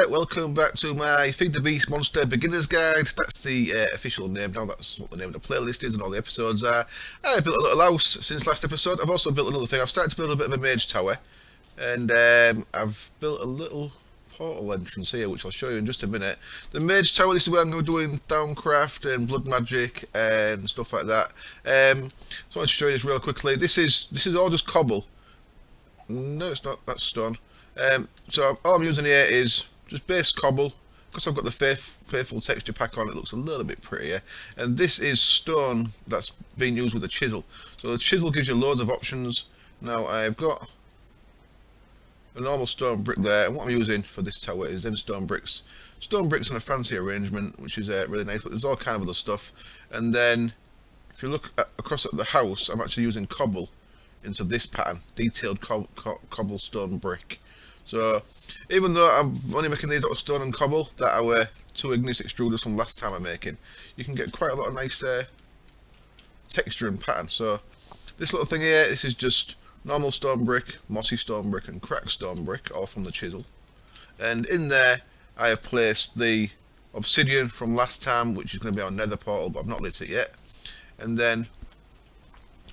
there, welcome back to my FTB Monster Beginner's Guide. That's the official name now, that's what the name of the playlist is and all the episodes are. I built a little house since last episode. I've also built another thing. I've started to build a bit of a mage tower. And I've built a little portal entrance here, which I'll show you in just a minute. The mage tower, this is where I'm going to be doing Downcraft and blood magic and stuff like that. So I want to show you this real quickly. This is all just cobble. No, it's not, that's stone. So all I'm using here is just base cobble. Because I've got the faithful texture pack on, it looks a little bit prettier. And this is stone that's being used with a chisel. So the chisel gives you loads of options. Now I've got a normal stone brick there, and what I'm using for this tower is them stone bricks. Stone bricks in a fancy arrangement, which is really nice, but there's all kind of other stuff. And then if you look across at the house, I'm actually using cobble into this pattern, detailed cobblestone brick. So even though I'm only making these out of stone and cobble that are 2 igneous extruders from last time I'm making, you can get quite a lot of nice texture and pattern. So this little thing here, this is just normal stone brick, mossy stone brick and cracked stone brick, all from the chisel. And in there I have placed the obsidian from last time, which is going to be our nether portal, but I've not lit it yet. And then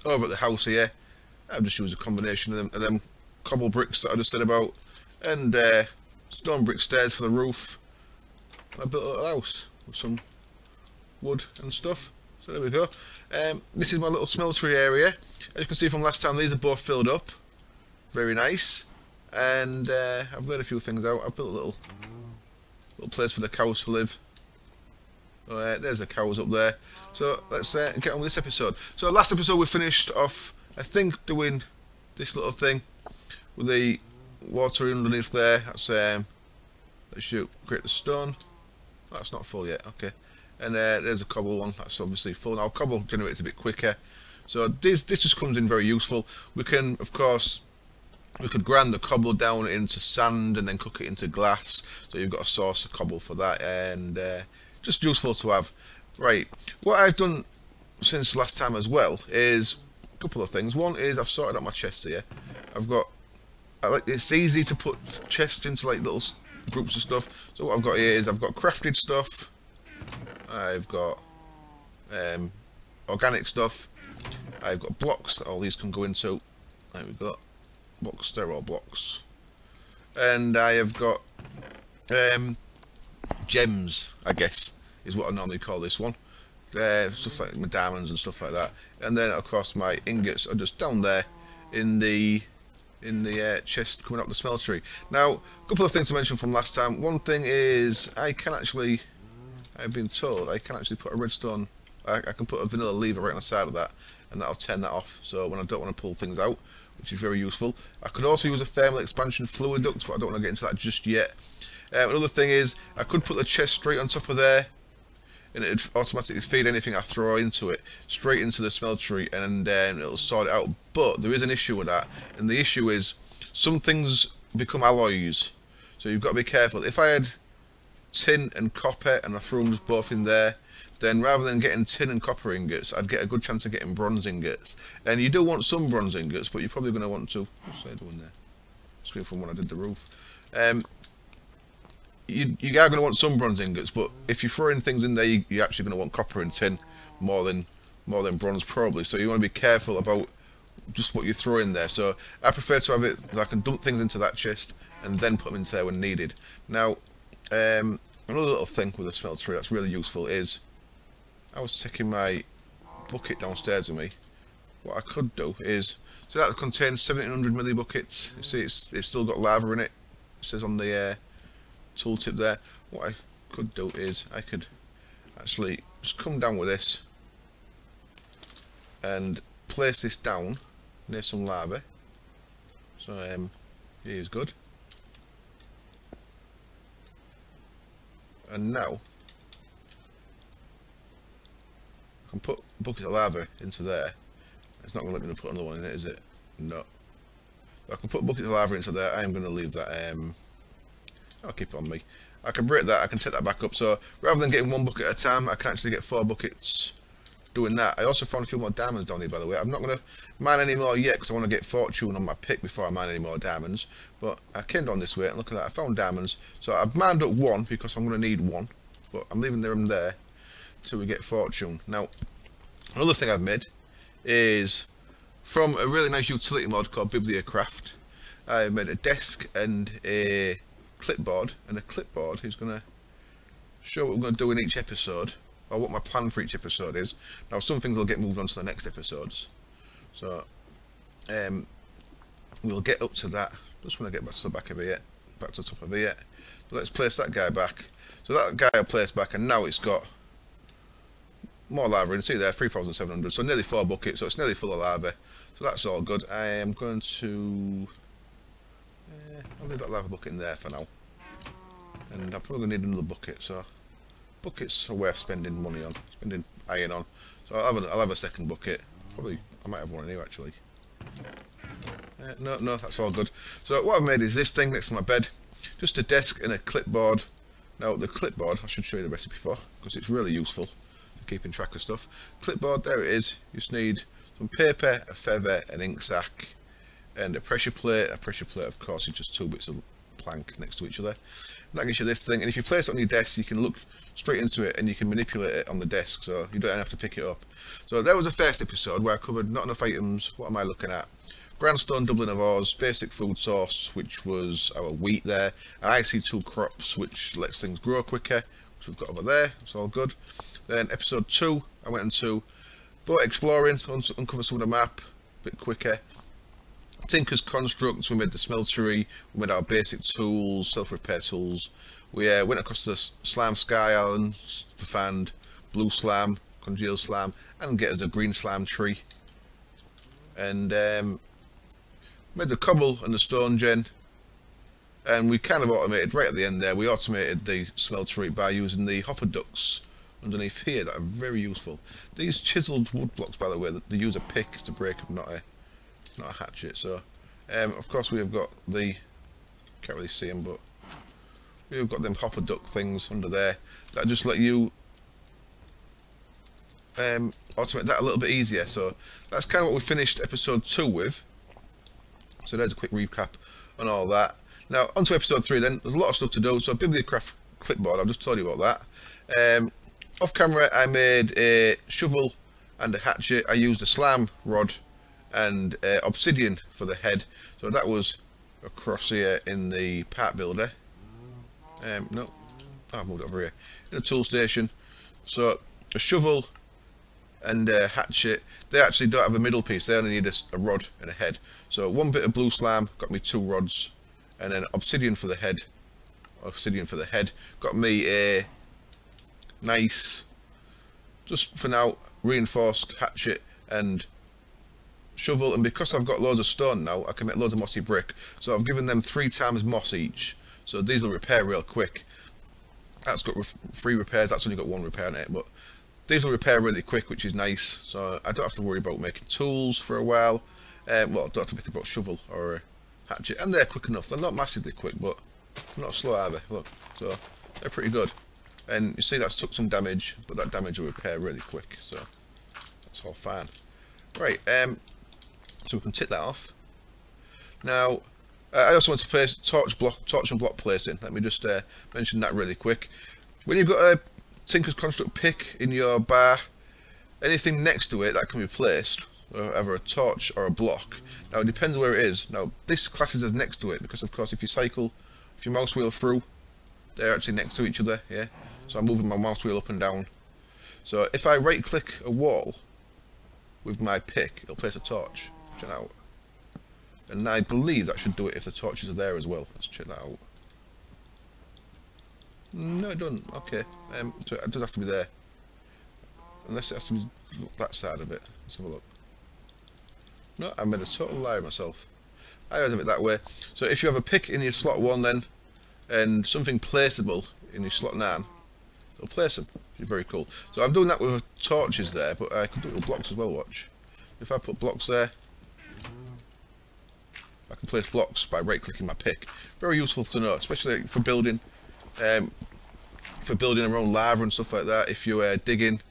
over at the house here, I've just used a combination of them cobble bricks that I just said about, and stone brick stairs for the roof. And I built a little house with some wood and stuff. So there we go. This is my little smeltery area. As you can see from last time, these are both filled up. Very nice. And I've laid a few things out. I've built a little place for the cows to live. There's the cows up there. So let's get on with this episode. So last episode we finished off, I think, doing this little thing with the water underneath there. That's let's create the stone. That's not full yet. Okay. And there's a cobble one. That's obviously full now. Cobble generates a bit quicker. So this just comes in very useful. We can, of course, we could grind the cobble down into sand and then cook it into glass. So you've got a source of cobble for that, and just useful to have. Right. What I've done since last time as well is a couple of things. One is I've sorted out my chests here. It's easy to put chests into like little groups of stuff. So what I've got here is I've got crafted stuff. I've got organic stuff. I've got blocks that all these can go into. There we go. Blocks, they're all blocks. And I have got gems, I guess, is what I normally call this one. Stuff like my diamonds and stuff like that. And then, of course, my ingots are just down there in the chest coming up the smeltery. Now, a couple of things to mention from last time. One thing is I've been told I can actually put a redstone, I can put a vanilla lever right on the side of that, and that'll turn that off, so when I don't want to pull things out, which is very useful. I could also use a thermal expansion fluid duct, but I don't want to get into that just yet. Another thing is, I could put the chest straight on top of there, and it'd automatically feed anything I throw into it, straight into the smeltery, and then it'll sort it out. But there is an issue with that, and the issue is, some things become alloys, so you've got to be careful. If I had tin and copper, and I threw them just both in there, then rather than getting tin and copper ingots, I'd get a good chance of getting bronze ingots. And you do want some bronze ingots, but you're probably going to want to... What's I doing there? Screen from when I did the roof. You are going to want some bronze ingots, but if you're throwing things in there, you're actually going to want copper and tin more than bronze, probably. So you want to be careful about just what you throw in there. So I prefer to have it so I can dump things into that chest and then put them into there when needed. Now, another little thing with the smeltery that's really useful is, I was taking my bucket downstairs with me. What I could do is, so that contains 1700 milli buckets. You see, it's still got lava in it. It says on the tooltip there. What I could do is, I could actually just come down with this and place this down near some lava. So here's good. And now I can put a bucket of lava into there. It's not going to let me put another one in it, is it? No. I can put a bucket of lava into there. I am going to leave that. I'll keep it on me. I can break that. I can take that back up. So rather than getting one bucket at a time, I can actually get 4 buckets doing that. I also found a few more diamonds down here, by the way. I'm not going to mine any more yet because I want to get fortune on my pick before I mine any more diamonds. But I came down this way and look at that, I found diamonds. So I've mined up one because I'm going to need one. But I'm leaving them there till we get fortune. Now, another thing I've made is from a really nice utility mod called Bibliocraft. I made a desk and a clipboard. And a clipboard is going to show what we're going to do in each episode, or what my plan for each episode is. Now, some things will get moved on to the next episodes, so we'll get up to that. Just want to get back to the back of it, back to the top of it. So let's place that guy back. So that guy I placed back, and now it's got more lava in. See there, 3,700. So nearly 4 buckets. So it's nearly full of lava. So that's all good. I am going to I'll leave that lava bucket in there for now. And I'm probably going to need another bucket, so buckets are worth spending money on, spending iron on. So I'll have a second bucket. Probably, I might have one in here actually. No, that's all good. So what I've made is this thing next to my bed. Just a desk and a clipboard. Now the clipboard, I should show you the recipe for, because it's really useful for keeping track of stuff. Clipboard, there it is. You just need some paper, a feather, an ink sac, and a pressure plate. A pressure plate, of course, is just 2 bits of plank next to each other. That gives you this thing, and if you place it on your desk, you can look straight into it and you can manipulate it on the desk, so you don't have to pick it up. So there was the first episode where I covered not enough items. What am I looking at? Grindstone, doubling of ores, basic food source, which was our wheat there, and IC2 crops, which lets things grow quicker, which we've got over there. It's all good. Then episode 2, I went into boat exploring, to uncover some of the map a bit quicker. Tinker's Constructs, we made the smeltery, we made our basic tools, self-repair tools. We went across the Slime Sky Island to find blue slime, congealed slime, and get us a green slime tree. And made the cobble and the stone gen. And we kind of automated, right at the end there, we automated the smeltery by using the hopper ducts underneath here that are very useful. These chiseled wood blocks, by the way, they use a pick to break them, not a hatchet. So of course we have got the, can't really see them, but we've got them hopper duct things under there that just let you automate that a little bit easier. So that's kind of what we finished episode 2 with. So there's a quick recap on all that. Now on to episode 3 then. There's a lot of stuff to do. So Bibliocraft clipboard, I've just told you about that. Off camera I made a shovel and a hatchet. I used a slime rod and obsidian for the head. So that was across here in the part builder. No, I've moved over here in the tool station. So a shovel and a hatchet, they actually don't have a middle piece, they only need a rod and a head. So 1 bit of blue slime got me 2 rods, and then obsidian for the head. Got me a nice, just for now, reinforced hatchet and shovel. And because I've got loads of stone now, I can make loads of mossy brick. So I've given them 3 times moss each. So these will repair real quick. That's got 3 repairs, that's only got 1 repair in it, but these will repair really quick, which is nice. So I don't have to worry about making tools for a while. Well, I don't have to make a shovel or a hatchet, and they're quick enough. They're not massively quick, but not slow either. Look, so they're pretty good. And you see that's took some damage, but that damage will repair really quick, so that's all fine. Right, so we can tick that off. Now, I also want to place torch and block placing. Let me just mention that really quick. When you've got a Tinker's Construct pick in your bar, anything next to it that can be placed, either a torch or a block. Now it depends where it is. Now this classes as next to it because, of course, if you mouse wheel through, they're actually next to each other. Yeah. So I'm moving my mouse wheel up and down. So if I right click a wall with my pick, it'll place a torch. Check that out. And I believe that should do it if the torches are there as well. Let's check that out. No, it doesn't. Okay. So it does have to be there. Unless it has to be that side of it. Let's have a look. No, I made a total liar of myself. I have it that way. So if you have a pick in your slot 1 then, and something placeable in your slot 9, it'll place them, which is very cool. So I'm doing that with torches there, but I could do it with blocks as well, watch. If I put blocks there, I can place blocks by right-clicking my pick. Very useful to know, especially for building around lava and stuff like that. If you're digging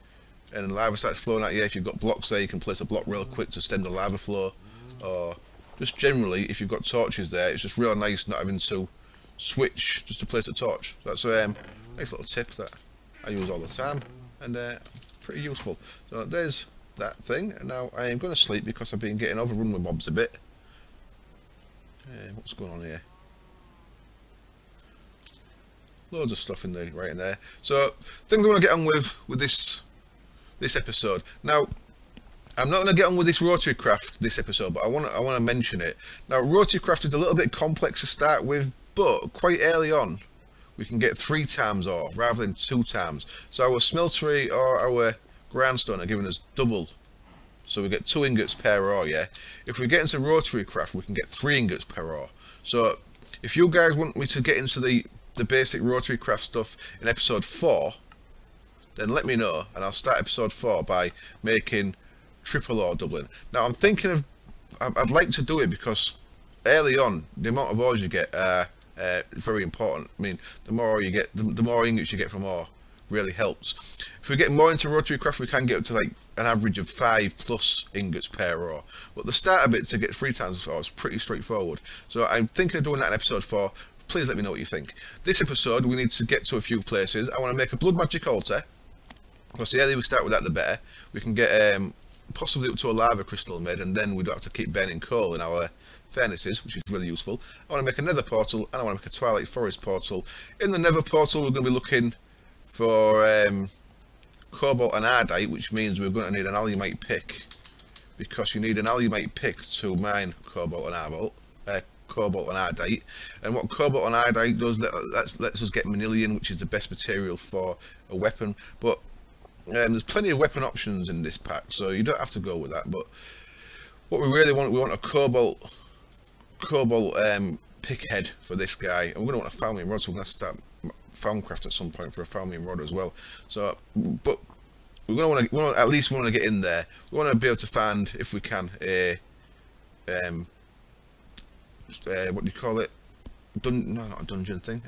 and lava starts flowing at you. If you've got blocks there, you can place a block real quick to stem the lava flow. Or just generally, if you've got torches there, it's just real nice not having to switch just to place a torch. That's a nice little tip that I use all the time, and pretty useful. So there's that thing, and now I am going to sleep because I've been getting overrun with mobs a bit. What's going on here? Loads of stuff in there, right in there. So things I want to get on with this episode. Now, I'm not going to get on with this rotary craft this episode, but I want to mention it. Now, rotary craft is a little bit complex to start with, but quite early on, we can get 3 times ore rather than 2 times. So our smeltery or our grindstone are giving us double. So we get 2 ingots per ore, yeah? If we get into rotary craft, we can get 3 ingots per ore. So if you guys want me to get into the basic rotary craft stuff in episode 4, then let me know, and I'll start episode 4 by making triple ore doubling. Now I'm thinking of, I'd like to do it because early on, the amount of ores you get very important. I mean, the more ore you get, the more ingots you get from ore really helps. If we get more into rotary craft, we can get up to like an average of 5+ ingots per ore. But the starter bit to get 3 times ore is pretty straightforward. So I'm thinking of doing that in episode 4. Please let me know what you think. This episode, we need to get to a few places. I want to make a blood magic altar. Because the earlier we start with that, the better. We can get possibly up to a lava crystal made, and then we don't have to keep burning coal in our furnaces, which is really useful. I want to make a nether portal, and I want to make a twilight forest portal. In the nether portal, we're going to be looking for cobalt and ardite, which means we're going to need an alumite pick, because you need an alumite pick to mine cobalt and ardite. And what cobalt and ardite does, lets us get manilian, which is the best material for a weapon. But there's plenty of weapon options in this pack, so you don't have to go with that. But what we really want, we want a cobalt pick head for this guy, and we're going to want a founding rod, so we're going to start foundcraft at some point for a founding rod as well. So, but we're going to want to, at least want to get in there. We want to be able to find, if we can, a what do you call it? No, not a dungeon thing.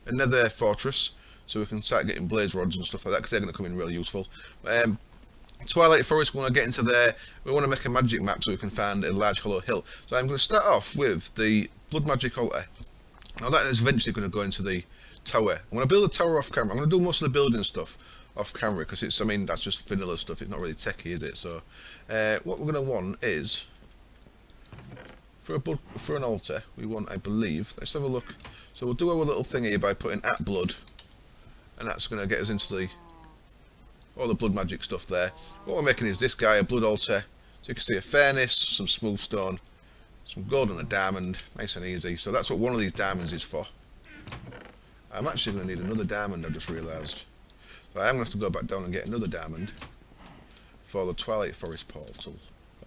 A nether fortress, so we can start getting blaze rods and stuff like that, because they're going to come in really useful. Twilight Forest, we want to get into there. We want to make a magic map so we can find a large hollow hill. So I'm going to start off with the blood magic altar. Now that is eventually going to go into the tower. I'm going to build a tower off camera. I'm going to do most of the building stuff off camera, because it's, I mean, that's just vanilla stuff. It's not really techie, is it? So what we're going to want is, for an altar, we want, I believe, let's have a look. So we'll do our little thing here by putting @blood, and that's going to get us into all the blood magic stuff there. What we're making is this guy, a blood altar. So you can see a furnace, some smooth stone, some gold and a diamond, nice and easy. So that's what one of these diamonds is for. I'm actually going to need another diamond, I just realised. So I am going to have to go back down and get another diamond for the Twilight Forest portal.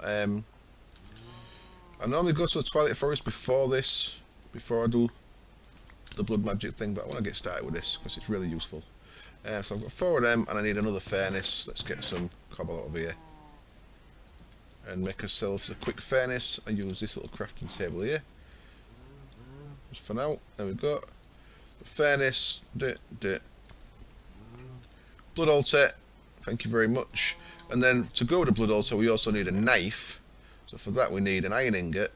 I normally go to the Twilight Forest before I do the blood magic thing, but I want to get started with this because it's really useful. So I've got 4 of them, and I need another furnace. Let's get some cobalt over here and make ourselves a quick furnace. I use this little crafting table here just for now. There we go. Furnace, blood altar, thank you very much. And then to go with the blood altar, we also need a knife. So for that we need an iron ingot,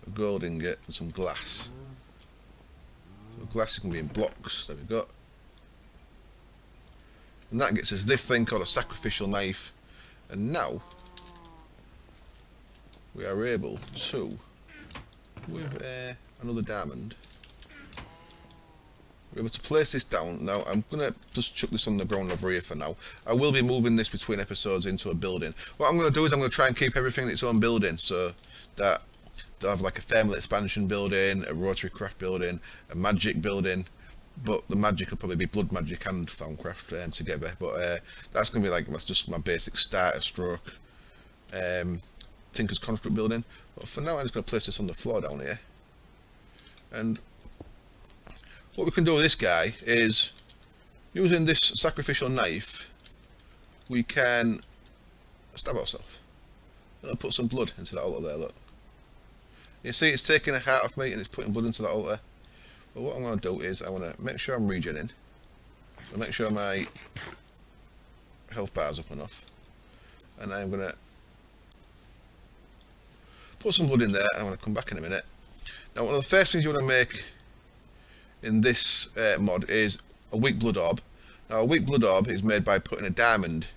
a gold ingot, and some glass. So glass can be in blocks. There we go. And that gets us this thing called a sacrificial knife. And now we are able to, with another diamond, we're able to place this down. Now I'm going to just chuck this on the ground over here for now. I will be moving this between episodes into a building. What I'm going to do is I'm going to try and keep everything in its own building, so that they'll have like a thermal expansion building, a rotary craft building, a magic building. But the magic will probably be blood magic and Thaumcraft together. But that's going to be like, that's just my basic starter stroke Tinker's Construct building. But for now I'm just going to place this on the floor down here. And what we can do with this guy is, using this sacrificial knife, we can stab ourselves. And I'll put some blood into that altar there, look. You see it's taking a heart off me and it's putting blood into that altar. But what I'm going to do is I want to make sure I'm regening. So make sure my health bars up enough. And I'm going to put some blood in there, and I'm going to come back in a minute. Now, one of the first things you want to make in this mod is a weak blood orb. Now, a weak blood orb is made by putting a diamond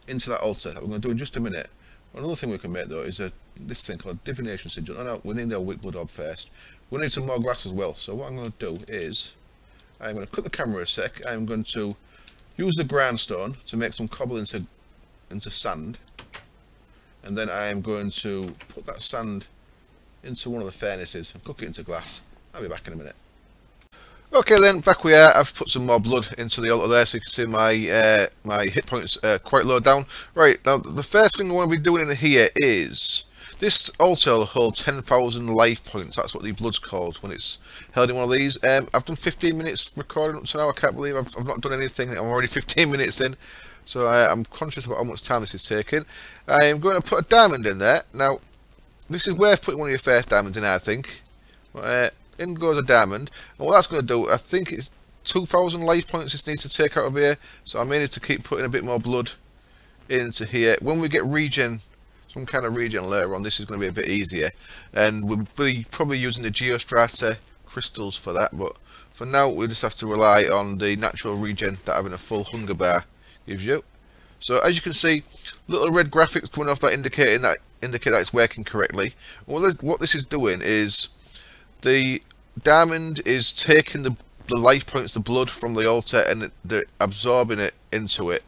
into that altar that we're going to do in just a minute. Another thing we can make, though, is this thing called divination sigil. Oh, no, we need our weak blood orb first. We need some more glass as well. So what I'm going to do is, I'm going to cut the camera a sec. I'm going to use the grindstone to make some cobble into sand. And then I am going to put that sand into one of the furnaces and cook it into glass. I'll be back in a minute. Okay then, back we are. I've put some more blood into the altar there, so you can see my my hit points quite low down. Right, now the first thing we want to be doing in here is, this altar will hold 10,000 life points. That's what the blood's called when it's held in one of these. I've done 15 minutes recording up to now. I can't believe I've not done anything. I'm already 15 minutes in, so I'm conscious about how much time this is taking. I am going to put a diamond in there. Now, this is worth putting one of your first diamonds in, I think. In goes a diamond, and what that's going to do, I think it's 2,000 life points this needs to take out of here, so I may need to keep putting a bit more blood into here. When we get regen, some kind of regen later on, this is going to be a bit easier, and we'll be probably using the geostrata crystals for that, but for now we just have to rely on the natural regen that having a full hunger bar gives you. So as you can see, little red graphics coming off that indicate that it's working correctly. What this is doing is, the diamond is taking the life points, the blood from the altar, and they're absorbing it into it.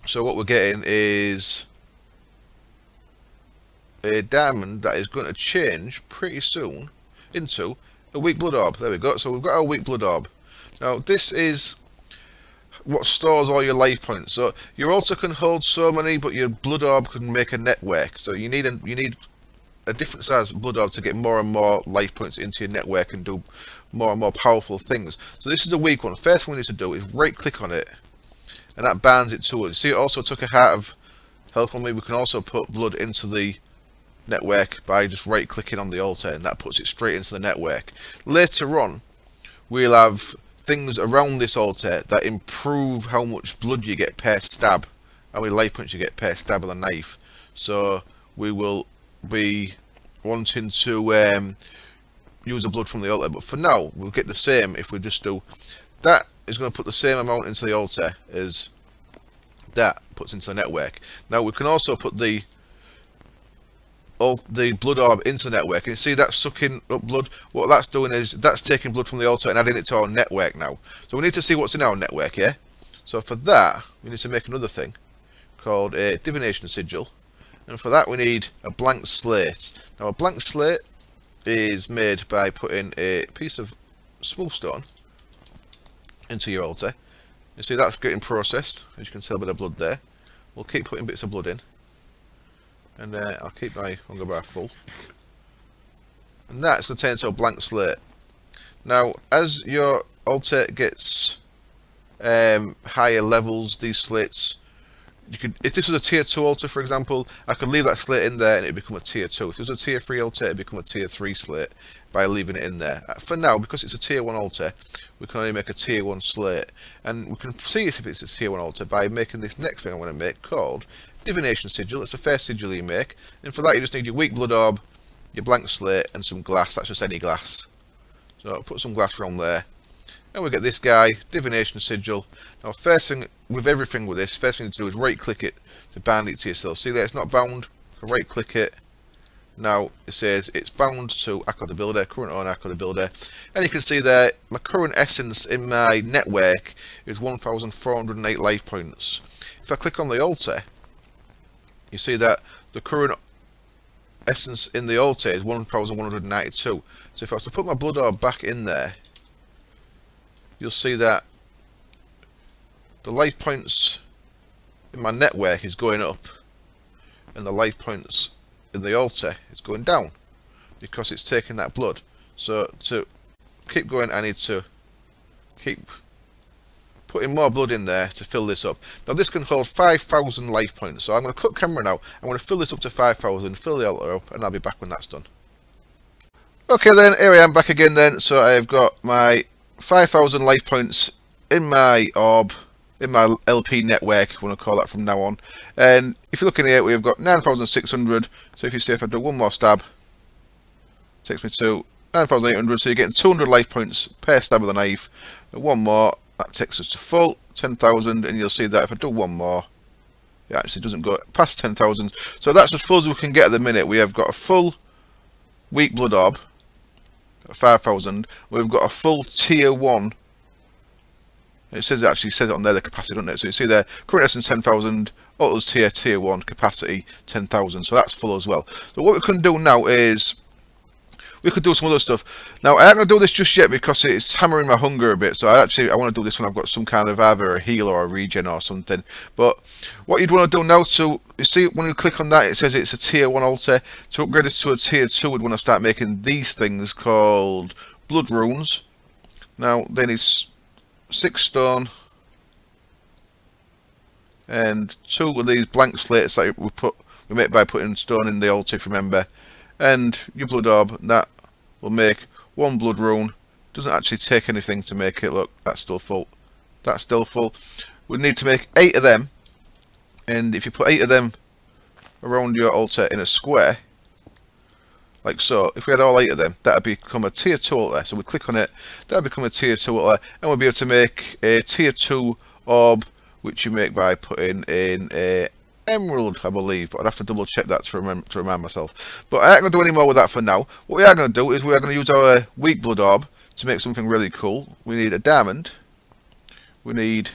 So what we're getting is a diamond that is going to change pretty soon into a weak blood orb. There we go. So we've got our weak blood orb. Now this is what stores all your life points. So your altar can hold so many, but your blood orb can make a network. So you need a different size blood orb to get more and more life points into your network and do more and more powerful things. So this is a weak one. First thing we need to do is right click on it, and that binds it to us. See, it also took a heart of health on me. We can also put blood into the network by just right clicking on the altar, and that puts it straight into the network. Later on we'll have things around this altar that improve how much blood you get per stab, how many life points you get per stab with a knife. So we will be wanting to use the blood from the altar, but for now we'll get the same if we just do that. Is going to put the same amount into the altar as that puts into the network. Now we can also put the blood orb into the network, and you see that's sucking up blood. What that's doing is that's taking blood from the altar and adding it to our network now. So we need to see what's in our network, yeah? So for that we need to make another thing called a divination sigil. And for that we need a blank slate. Now a blank slate is made by putting a piece of smooth stone into your altar. You see that's getting processed, as you can tell by the blood there. We'll keep putting bits of blood in, and I'll keep my hunger bar full. And that's going to turn into a blank slate. Now as your altar gets higher levels, these slates, you could, if this was a tier 2 altar for example, I could leave that slate in there and it'd become a tier 2. If it was a tier 3 altar, it'd become a tier 3 slate by leaving it in there. For now, because it's a tier 1 altar, we can only make a tier 1 slate, and we can see if it's a tier 1 altar by making this next thing I want to make called divination sigil. It's the first sigil you make, and for that you just need your weak blood orb, your blank slate, and some glass. That's just any glass. So I'll put some glass around there, and we get this guy, divination sigil. Now first thing with everything with this, first thing to do is right click it to bind it to yourself. See there, it's not bound, so right click it. Now it says it's bound to MacLeod the Builder, current owner MacLeod the Builder, and you can see there my current essence in my network is 1,408 life points. If I click on the altar, you see that the current essence in the altar is 1,192. So if I was to put my blood orb back in there, you'll see that the life points in my network is going up, and the life points in the altar is going down because it's taking that blood. So to keep going, I need to keep putting more blood in there to fill this up. Now this can hold 5,000 life points, so I'm going to cut camera now. I'm going to fill this up to 5,000, fill the altar up, and I'll be back when that's done. Okay then, here I am back again then. So I've got my 5,000 life points in my orb, in my LP network, if you want to call that from now on. And if you look in here, we've got 9,600. So if you see if I do one more stab, takes me to 9,800. So you're getting 200 life points per stab with a knife. And one more, that takes us to full 10,000. And you'll see that if I do one more, it actually doesn't go past 10,000. So that's as full as we can get at the minute. We have got a full weak blood orb, 5,000. We've got a full tier 1. It actually says it on there, the capacity, doesn't it? So you see there, current essence 10,000, autos tier 1, capacity 10,000. So that's full as well. So what we can do now is, we could do some other stuff. Now, I ain't going to do this just yet because it's hammering my hunger a bit. So I want to do this when I've got some kind of either a heal or a regen or something. But what you'd want to do now, you see when you click on that, it says it's a tier 1 altar. To upgrade this to a tier 2, we'd want to start making these things called blood runes. Now, they need 6 stone and 2 of these blank slates that we make by putting stone in the altar, if you remember. And your blood orb, that will make 1 blood rune. Doesn't actually take anything to make it. Look, that's still full. That's still full. We need to make 8 of them. And if you put 8 of them around your altar in a square, like so, if we had all 8 of them, that would become a tier 2 altar. So we click on it, that would become a tier 2 altar, and we'll be able to make a tier 2 orb, which you make by putting in a emerald, I believe, but I'd have to double check that to remind myself. But I ain't going to do any more with that for now. What we are going to do is we are going to use our weak blood orb to make something really cool. We need a diamond, we need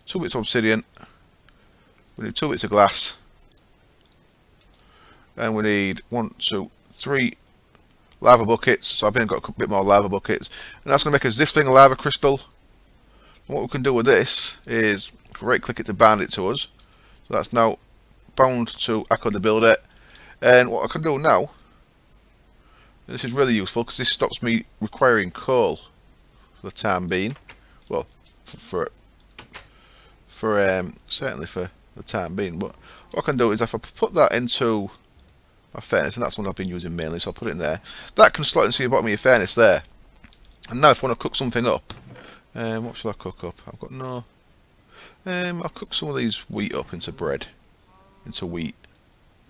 2 bits of obsidian, we need 2 bits of glass, and we need 1, 2, 3 lava buckets. So I've got a bit more lava buckets, and that's going to make us this thing, a lava crystal. And what we can do with this is if we right click it to bind it to us. So that's now bound to Echo the Builder. And what I can do now, this is really useful because this stops me requiring coal for the time being. Well, certainly for the time being. But what I can do is if I put that into my furnace, and that's one I've been using mainly, so I'll put it in there. That can slot into the bottom of your furnace there. And now if I want to cook something up, what shall I cook up? I've got no... I'll cook some of these wheat up into bread, into wheat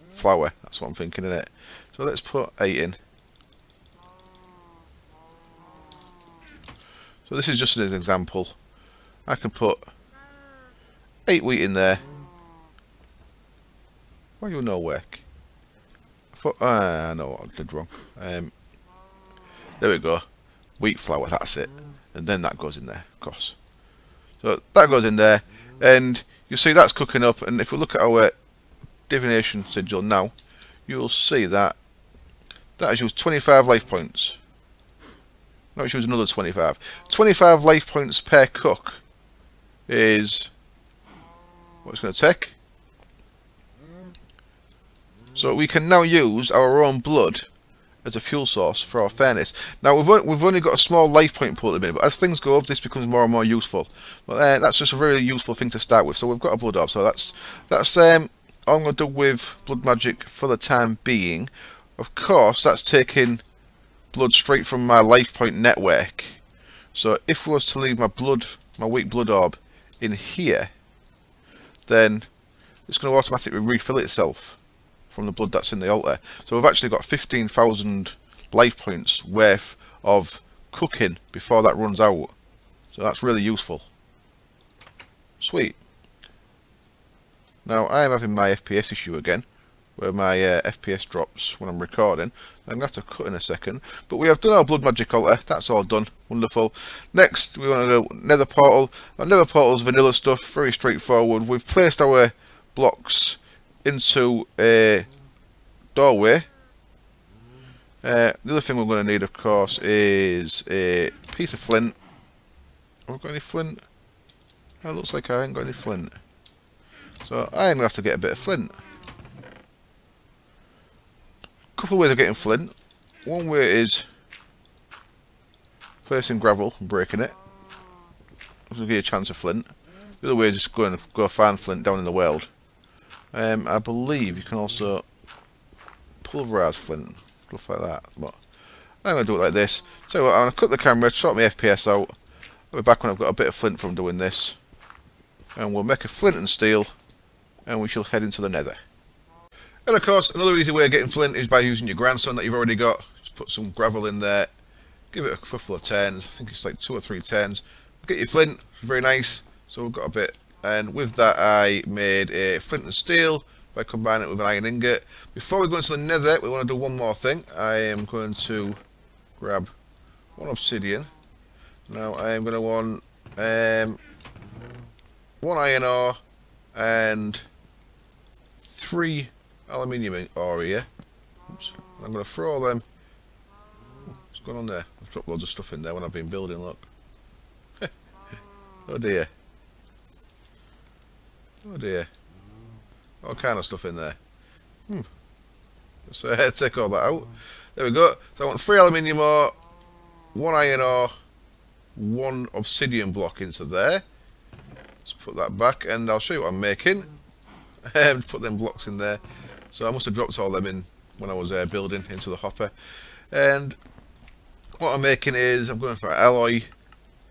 flour. That's what I'm thinking, isn't it? So let's put 8 in. So this is just an example. I can put 8 wheat in there. Why you no work? I know what I did wrong. There we go. Wheat flour. That's it. And then that goes in there, of course. So that goes in there. And you see that's cooking up, and if we look at our divination sigil now, you will see that that has used 25 life points. Now it's used another 25. 25 life points per cook is what it's going to take. So we can now use our own blood as a fuel source for our furnace. Now we've only got a small life point pool at the minute, but as things go up, this becomes more and more useful. But that's just a very useful thing to start with. So we've got a blood orb. So that's all I'm going to do with blood magic for the time being. Of course, that's taking blood straight from my life point network. So if we was to leave my weak blood orb in here, then it's going to automatically refill itself from the blood that's in the altar. So we've actually got 15,000 life points worth of cooking before that runs out. So that's really useful. Sweet. Now I am having my FPS issue again, where my FPS drops when I'm recording. I'm going to have to cut in a second. But we have done our blood magic altar. That's all done. Wonderful. Next we want to go Nether portal. Our Nether portal's vanilla stuff, very straightforward. We've placed our blocks into a doorway. The other thing we're going to need, of course, is a piece of flint. Have I got any flint? Oh, it looks like I ain't got any flint. So I am going to have to get a bit of flint. A couple of ways of getting flint. One way is placing gravel and breaking it. This will give you a chance of flint. The other way is just go find flint down in the world. I believe you can also pulverize flint, stuff like that. But I'm going to do it like this. So I'm going to cut the camera, sort my FPS out. I'll be back when I've got a bit of flint from doing this. and we'll make a flint and steel, and we shall head into the Nether. And of course, another easy way of getting flint is by using your grandson that you've already got. Just put some gravel in there, give it a couple of turns. I think it's like 2 or 3 turns. Get your flint, very nice. So we've got a bit, and with that I made a flint and steel by combining it with an iron ingot. Before we go into the Nether, we want to do one more thing. I am going to grab 1 obsidian. Now I am going to want 1 iron ore and 3 aluminium ore here. Oops. I'm going to throw them. What's going on there? I've dropped loads of stuff in there when I've been building, look. Oh dear. Oh dear. All kind of stuff in there. Let's take all that out. There we go. So I want 3 aluminium ore, 1 iron ore, 1 obsidian block into there. Let's put that back, and I'll show you what I'm making. Put them blocks in there. So I must have dropped all them in when I was building into the hopper. And what I'm making is, I'm going for alloy,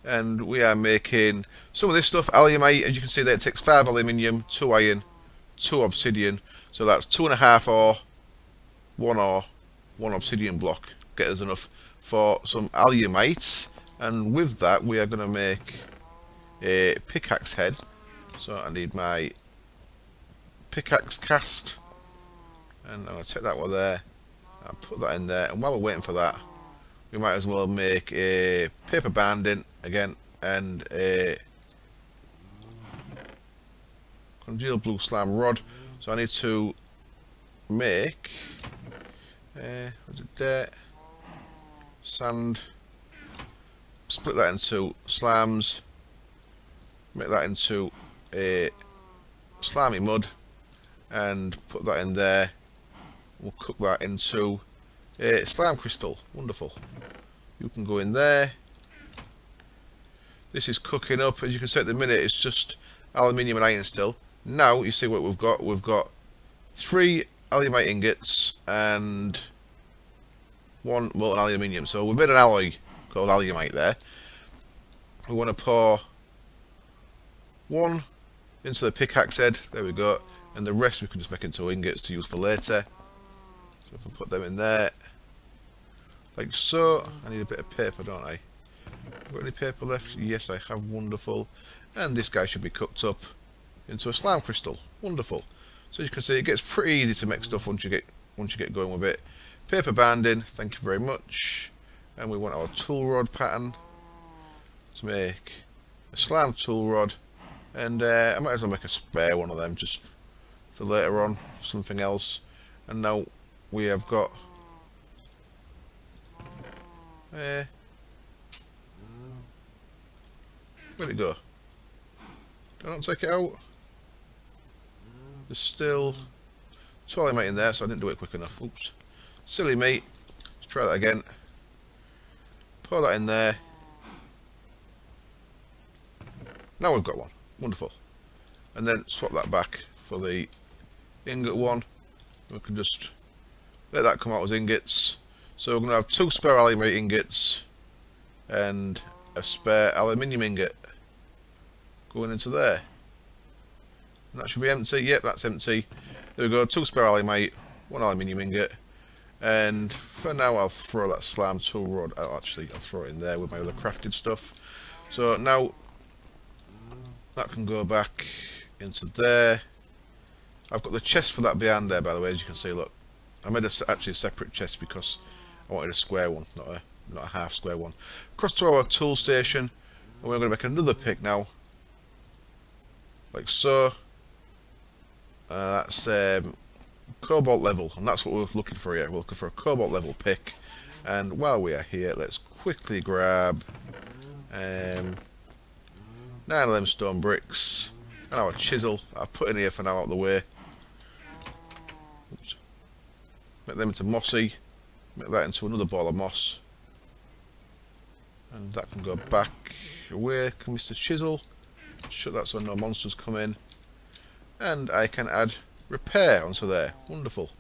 and we are making some of this stuff, alumite. As you can see there, it takes 5 aluminium, 2 iron, 2 obsidian. So that's 2.5 ore, 1 obsidian block. Get us enough for some alumite. And with that, we are going to make a pickaxe head. So I need my pickaxe cast, and I'm going to take that one there and put that in there. And while we're waiting for that, we might as well make a paper banding again and a congealed blue slime rod. So I need to make what's it there? Sand, split that into slams, make that into a slimy mud, and put that in there. We'll cook that into a slime crystal. Wonderful. You can go in there. This is cooking up. As you can see at the minute, it's just aluminium and iron still. Now you see what we've got. We've got 3 alumite ingots and 1 molten aluminium. So we've made an alloy called alumite there. We want to pour 1 into the pickaxe head. There we go. And the rest we can just make into ingots to use for later. So I can put them in there, like so. I need a bit of paper, don't I? Got any paper left? Yes, I have. Wonderful. And this guy should be cooked up into a slime crystal. Wonderful. So you can see it gets pretty easy to make stuff once you get going with it. Paper banding. Thank you very much. And we want our tool rod pattern to make a slime tool rod. And I might as well make a spare one of them just for later on, for something else. And now we have got where'd it go? Did I not take it out? There's still 2 alumite in there, so I didn't do it quick enough. Oops. Silly me. Let's try that again. Pour that in there. Now we've got one. Wonderful. And then swap that back for the ingot one. We can just let that come out as ingots. So we're going to have 2 spare alumite ingots and a spare aluminium ingot going into there. And that should be empty. Yep, that's empty. There we go. 2 spare alumite, 1 aluminium ingot. And for now, I'll throw that slime tool rod. I'll throw it in there with my other crafted stuff. So now that can go back into there. I've got the chest for that behind there, by the way, as you can see. Look, I made actually a separate chest because I wanted a square one, not a half square one. Across to our tool station, and we're going to make another pick now, like so. That's cobalt level, and that's what we're looking for here. We're looking for a cobalt level pick. And while we are here, let's quickly grab 9 of them stone bricks and our chisel. I'll put in here for now out of the way. Oops. Make them into mossy. Make that into another ball of moss. And that can go back away. Can Mr. Chisel shut that so no monsters come in. And I can add repair onto there. Wonderful.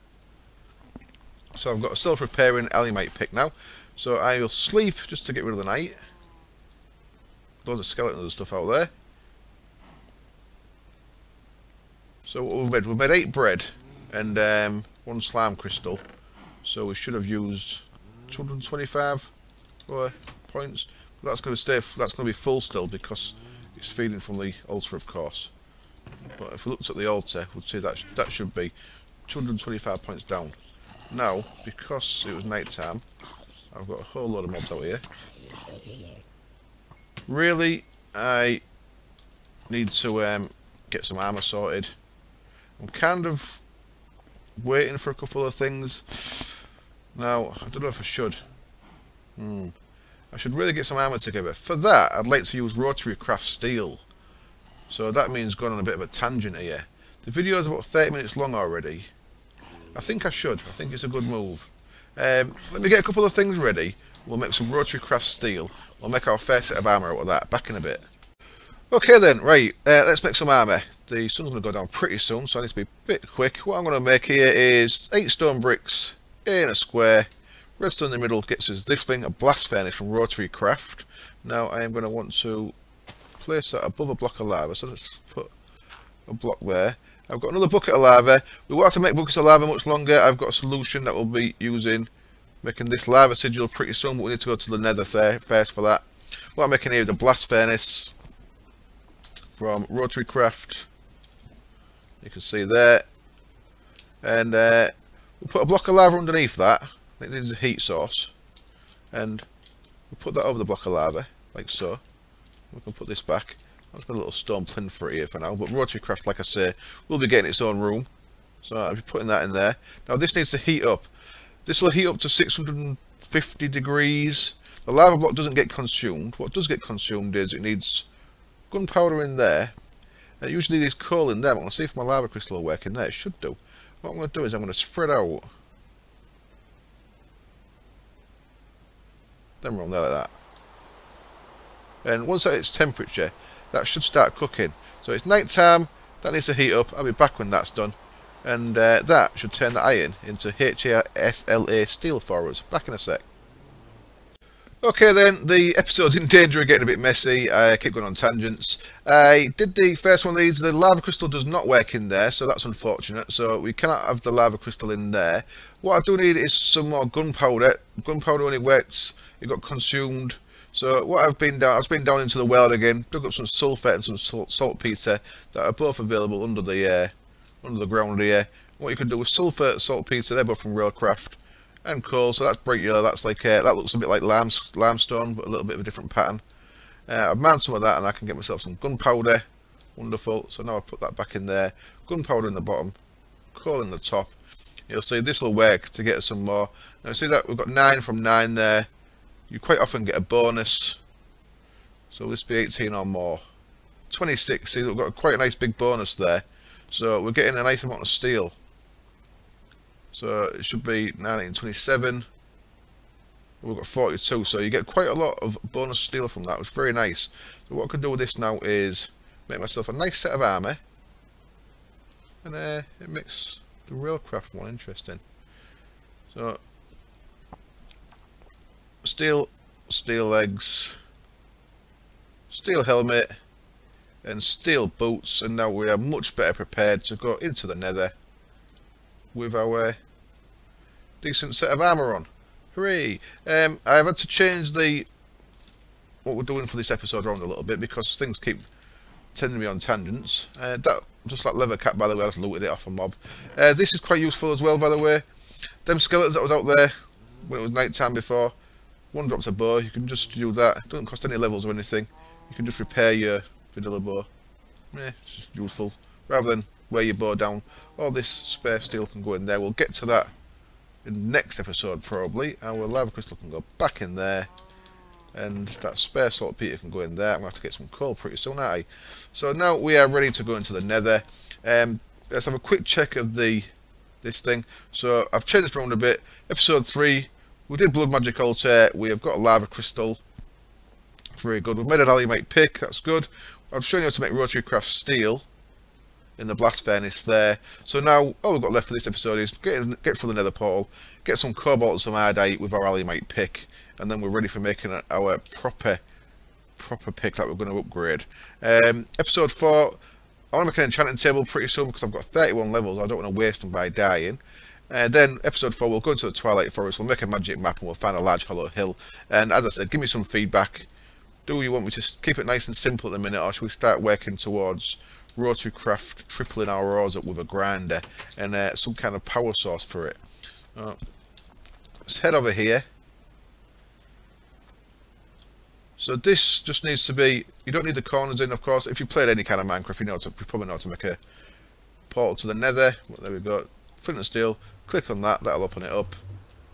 So I've got a self-repairing alumite pick now. So I will sleep just to get rid of the night. Loads of skeletons and stuff out there. So what we've made 8 bread and 1 slime crystal. So we should have used 225 points. But that's going to stay. That's going to be full still because it's feeding from the altar, of course. But if we looked at the altar, we'd see that that should be 225 points down. Now, because it was night time, I've got a whole load of mobs out here. Really, I need to get some armor sorted. I'm kind of waiting for a couple of things. Now, I don't know if I should. I should really get some armor together. For that, I'd like to use rotary craft steel. So that means going on a bit of a tangent here. The video is about 30 minutes long already. I think I should. I think it's a good move. Let me get a couple of things ready. We'll make some rotary craft steel. We'll make our first set of armor out of that. Back in a bit. Okay then, right. Let's make some armor. The sun's going to go down pretty soon, so I need to be a bit quick. What I'm going to make here is 8 stone bricks in a square. Redstone in the middle gets us this thing, a blast furnace from Rotary Craft. Now I am going to want to place that above a block of lava, so let's put a block there. I've got another bucket of lava. We won't have to make buckets of lava much longer. I've got a solution that we'll be using, making this lava sigil pretty soon, but we need to go to the Nether first for that. What I'm making here is a blast furnace from Rotary Craft. You can see there. And we'll put a block of lava underneath that. It needs a heat source. And we'll put that over the block of lava, like so. We can put this back. I'll just put a little stone plinth for it here for now. But Rotary Craft, like I say, will be getting its own room. So I'll be putting that in there. Now this needs to heat up. This will heat up to 650 degrees. The lava block doesn't get consumed. What does get consumed is it needs gunpowder in there. And usually there's coal in there. I'm going to see if my lava crystal will work in there. It should do. What I'm going to do is I'm going to spread out them around there like that. And once at its temperature, that should start cooking. So it's night time. That needs to heat up. I'll be back when that's done. And that should turn the iron into HASLA steel for us. Back in a sec. Okay then, the episode's in danger of getting a bit messy. I keep going on tangents. I did the first one of these. The lava crystal does not work in there, so that's unfortunate. So we cannot have the lava crystal in there. What I do need is some more gunpowder. Gunpowder only works. It got consumed. So what I've been down into the world again, dug up some sulfate and some saltpeter that are both available under the ground here. What you can do with sulfate, saltpeter, they're both from Railcraft, and coal. So that's bright yellow. That's like that looks a bit like limestone, but a little bit of a different pattern. I've mined some of that, and I can get myself some gunpowder. Wonderful. So now I put that back in there. Gunpowder in the bottom, coal in the top. You'll see this will work to get us some more. Now see that we've got 9 from 9 there. You quite often get a bonus. So this be 18 or more. 26. See, we've got quite a nice big bonus there. So we're getting a nice amount of steel. So it should be 1927. We've got 42. So you get quite a lot of bonus steel from that. It's very nice. So what I can do with this now is make myself a nice set of armour. And it makes the Railcraft one interesting. So steel legs, steel helmet, and steel boots, and now we are much better prepared to go into the Nether with our decent set of armour on. Hooray! I've had to change what we're doing for this episode around a little bit because things keep tending me on tangents. Just like leather cap, by the way, I just looted it off a mob. This is quite useful as well, by the way. Them skeletons that was out there when it was night time before. One drops a bow, you can just do that. It doesn't cost any levels or anything. You can just repair your vanilla bow. It's just useful. Rather than wear your bow down, all this spare steel can go in there. We'll get to that in the next episode probably. Our lava crystal can go back in there. And that spare saltpeter can go in there. I'm going to have to get some coal pretty soon, aren't I? So now we are ready to go into the Nether. Let's have a quick check of this thing. So I've changed this around a bit. Episode 3. We did blood magic altar. We have got a lava crystal. Very good. We've made an alumite pick. That's good. I've shown you how to make rotary craft steel in the blast furnace there. So now all we've got left for this episode is get through the Nether portal, get some cobalt and some ardite with our alumite pick, and then we're ready for making our proper pick that we're going to upgrade. Episode 4. I want to make an enchanting table pretty soon because I've got 31 levels. I don't want to waste them by dying. Then episode 4, we'll go into the Twilight Forest, we'll make a magic map and we'll find a large hollow hill. And as I said, give me some feedback. Do you want me to keep it nice and simple at the minute, or should we start working towards rotary craft, tripling our ores up with a grinder and some kind of power source for it? Let's head over here. So this just needs to be, you don't need the corners in, of course. If you played any kind of Minecraft, you probably know how to make a portal to the Nether. Well, there we go, flint and steel, click on that, that'll open it up,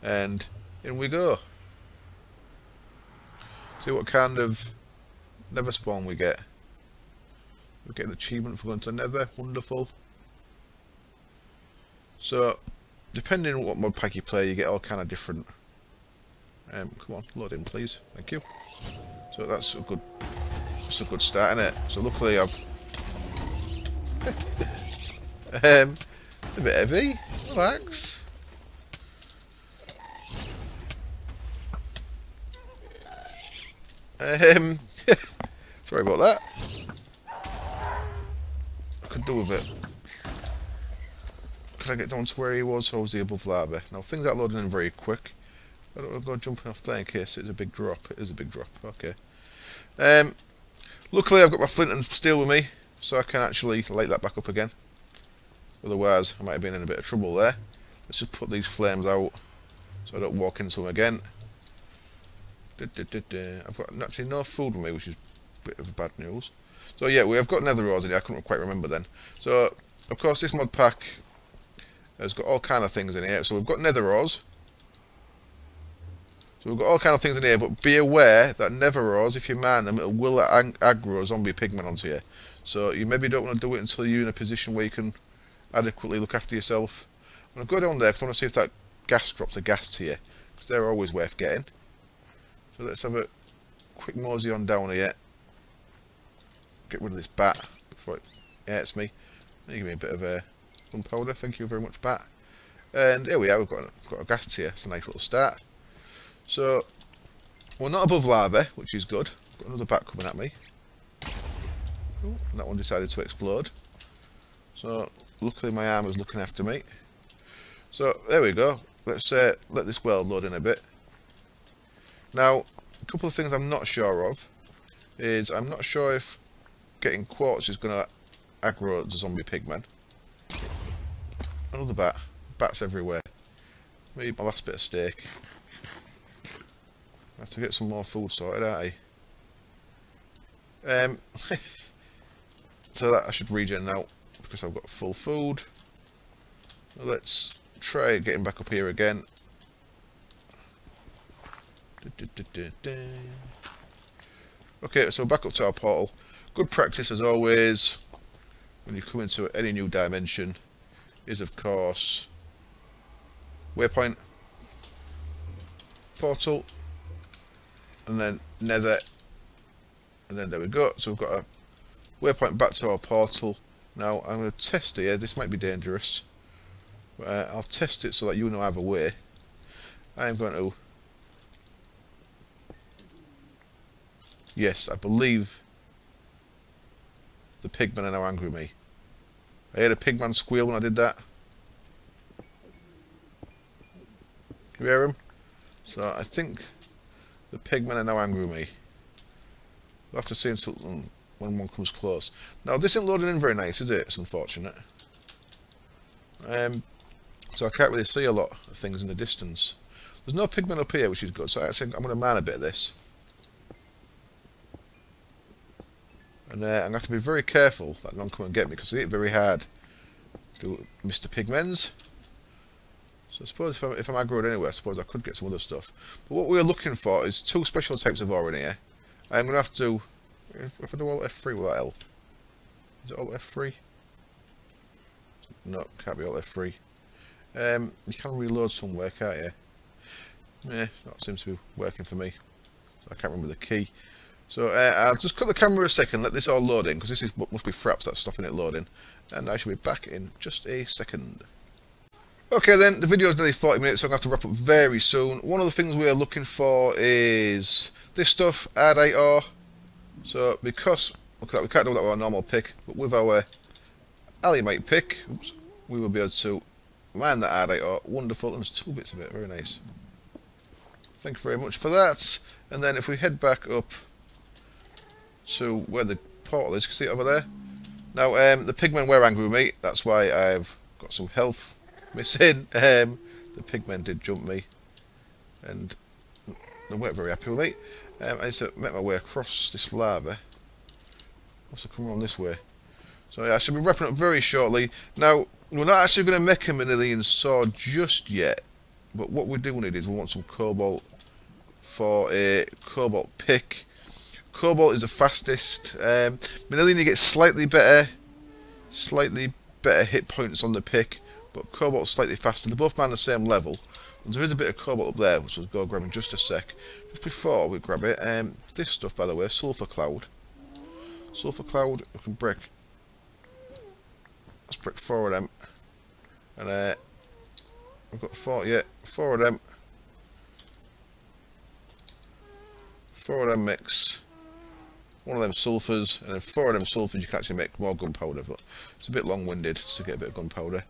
and in we go. See what kind of Nether spawn we get. We get an achievement for going to Nether, wonderful. So, depending on what mod pack you play, you get all kind of different. Come on, load in please, thank you. So that's a good start, isn't it? So luckily I've it's a bit heavy. Relax. Sorry about that. I could do with it. Could I get down to where he was, or was he above lava? Now things are loading in very quick. I don't want to go jumping off there in case it's a big drop. It is a big drop, okay. Luckily I've got my flint and steel with me, so I can actually light that back up again. Otherwise I might have been in a bit of trouble there. Let's just put these flames out so I don't walk into them again. I've got actually no food with me, which is a bit of bad news. So yeah, we have got nether ores in here, I couldn't quite remember then. So of course this mod pack has got all kind of things in here. So we've got nether ores. So we've got all kind of things in here, but be aware that nether ores, if you mine them, it will aggro zombie pigmen onto you. So you maybe don't want to do it until you're in a position where you can adequately look after yourself. I'm going to go down there because I want to see if that gas drops a gas to you, because they're always worth getting. So let's have a quick mosey on down here. Get rid of this bat before it hurts me. You give me a bit of gunpowder, thank you very much, bat. And here we are, we've got a gas tier. It's a nice little start. So we're not above lava, which is good. Got another bat coming at me. Ooh, and that one decided to explode. So luckily my armor's looking after me. So there we go. Let's let this world load in a bit. Now, a couple of things I'm not sure of is I'm not sure if getting quartz is going to aggro the zombie pigmen. Another bat. Bats everywhere. Maybe my last bit of steak. I have to get some more food sorted, aren't I? So that I should regen now because I've got full food. Let's try getting back up here again. Okay, so back up to our portal. Good practice as always when you come into any new dimension is of course waypoint, portal, and then nether, and then there we go. So we've got a waypoint back to our portal. Now I'm going to test here. This might be dangerous, but I'll test it so that you know either way. I am going to, yes, I believe the pigmen are now angry with me. I heard a pigman squeal when I did that. Can you hear him? So I think the pigmen are now angry with me. We'll have to see something when one comes close. Now this isn't loading in very nice, is it? It's unfortunate. So I can't really see a lot of things in the distance. There's no pigmen up here, which is good. So actually I'm going to mine a bit of this. And I'm going to have to be very careful that none come and get me, because they hit very hard to Mr. Pigmens. So I suppose if I'm aggroed anyway, I suppose I could get some other stuff. But what we're looking for is 2 special types of ore in here. I'm going to have to, if I do Alt F3, will that help? Is it Alt F3? No, can't be Alt F3. You can reload somewhere, can't you? Yeah, that seems to be working for me. I can't remember the key. So I'll just cut the camera a second, let this all load in, because this must be fraps that's stopping it loading. And I shall be back in just a second. Okay then, the video is nearly 40 minutes, so I'm going to have to wrap up very soon. One of the things we are looking for is this stuff, Ardite ore. So because, look at that, we can't do that with our normal pick, but with our alumite pick. Oops. We will be able to mine that ardite ore. Wonderful. And there's 2 bits of it. Very nice. Thank you very much for that. And then if we head back up to where the portal is, you can see it over there. Now, the pigmen were angry with me. That's why I've got some health missing. The pigmen did jump me, and they weren't very happy with me. I need to make my way across this lava. Must have come around this way. So yeah, I should be wrapping up very shortly. Now, we're not actually going to make a manilian sword just yet, but what we do need is we want some cobalt for a cobalt pick. Cobalt is the fastest. Manilian, you get slightly better hit points on the pick, but cobalt's slightly faster. They're both man the same level. And there is a bit of cobalt up there, which we'll go grab in just a sec. Just before we grab it, this stuff, by the way, sulfur cloud. Sulfur cloud, we can break. Let's break 4 of them, and we've got 4 of them. 4 of them mix. 1 of them sulfurs, and then 4 of them sulfurs. You can actually make more gunpowder, but it's a bit long-winded to get a bit of gunpowder.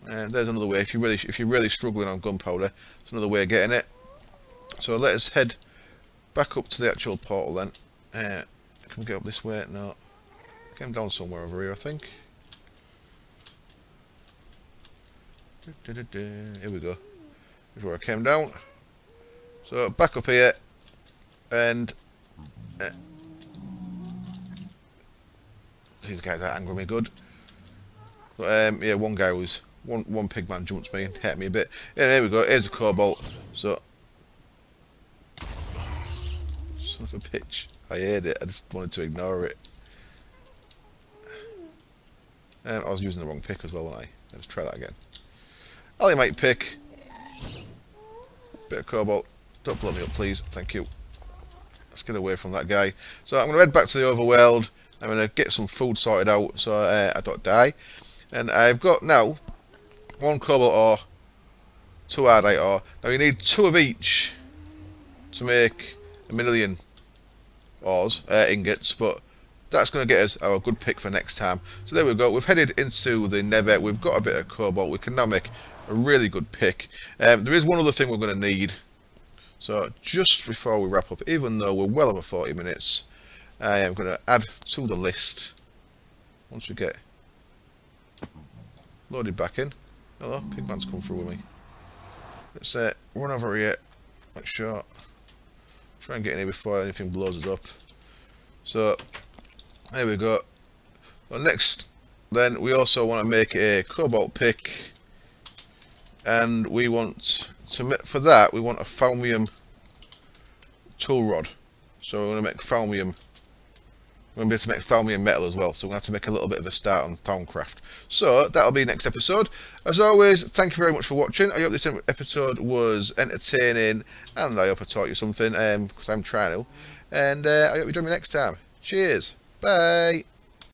And there's another way. If you're really struggling on gunpowder, it's another way of getting it. So let us head back up to the actual portal then. Can we get up this way? No. Came down somewhere over here, I think. Here we go. Here's where I came down. So back up here, and these guys are angry me good. But yeah, one guy was one pigman jumped me and hit me a bit. Yeah, there we go. Here's a cobalt. So son of a bitch. I heard it. I just wanted to ignore it. I was using the wrong pick as well, wasn't I? Let's try that again. Alumite pick. Bit of cobalt. Don't blow me up, please. Thank you. Let's get away from that guy. So I'm going to head back to the overworld. I'm going to get some food sorted out so I don't die. And I've got now 1 cobalt ore, 2 ardite ore. Now you need 2 of each to make a manilian ores, ingots, but that's going to get us our good pick for next time. So there we go. We've headed into the Nether. We've got a bit of cobalt. We can now make a really good pick. There is one other thing we're going to need. So just before we wrap up, even though we're well over 40 minutes, I am going to add to the list, once we get loaded back in. Hello, pigman's come through with me. Let's run over here, make sure, try and get in here before anything blows us up. So, there we go. So next, then, we also want to make a cobalt pick, and we want to make, for that, we want a falmium tool rod. So we're going to make falmium. We're going to be able to make falmium metal as well, so we're going to have to make a little bit of a start on Thaumcraft. So, that'll be next episode. As always, thank you very much for watching. I hope this episode was entertaining, and I hope I taught you something, because I'm trying to. And I hope you join me next time. Cheers. Bye.